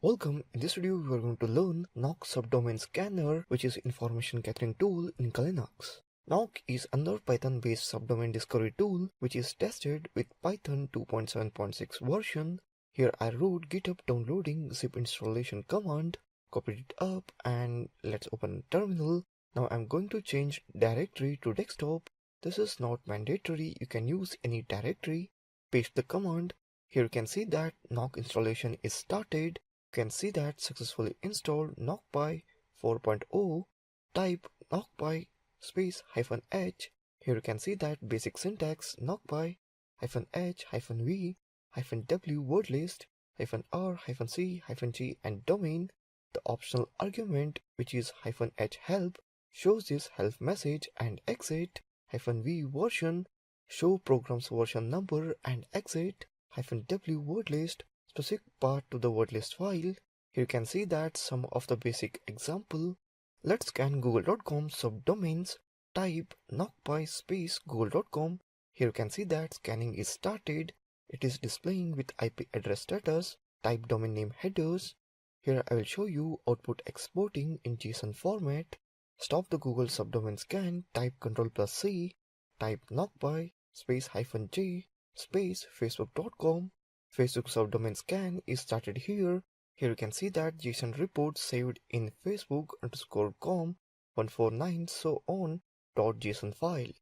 Welcome. In this video, we are going to learn Knock Subdomain Scanner, which is information gathering tool in Linux. Knock is another Python-based subdomain discovery tool, which is tested with Python 2.7.6 version. Here I wrote GitHub downloading zip installation command, copied it up, and let's open terminal. Now I'm going to change directory to desktop. This is not mandatory. You can use any directory. Paste the command. Here you can see that Knock installation is started. You can see that successfully installed knockpy 4.0. Type knockpy space -h. Here you can see that basic syntax knockpy -h-v -w word list -r -c -g and domain. The optional argument, which is -h help, shows this help message, and exit -v version, show program's version number, and exit -w word list, specific path to the word list file. Here you can see that some of the basic example. Let's scan google.com subdomains. Type knockpy space google.com. Here you can see that scanning is started. It is displaying with IP address status. Type domain name headers. Here I will show you output exporting in JSON format. Stop the Google subdomain scan. Type Ctrl+C. Type knockpy space -j space facebook.com. Facebook subdomain scan is started here. Here you can see that JSON report saved in facebook_com 149 so on .json file.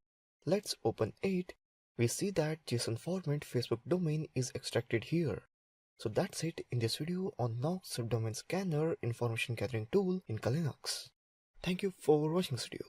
Let's open it. We see that JSON format Facebook domain is extracted here. So that's it in this video on Knock Subdomain Scanner information gathering tool in Linux. Thank you for watching this video.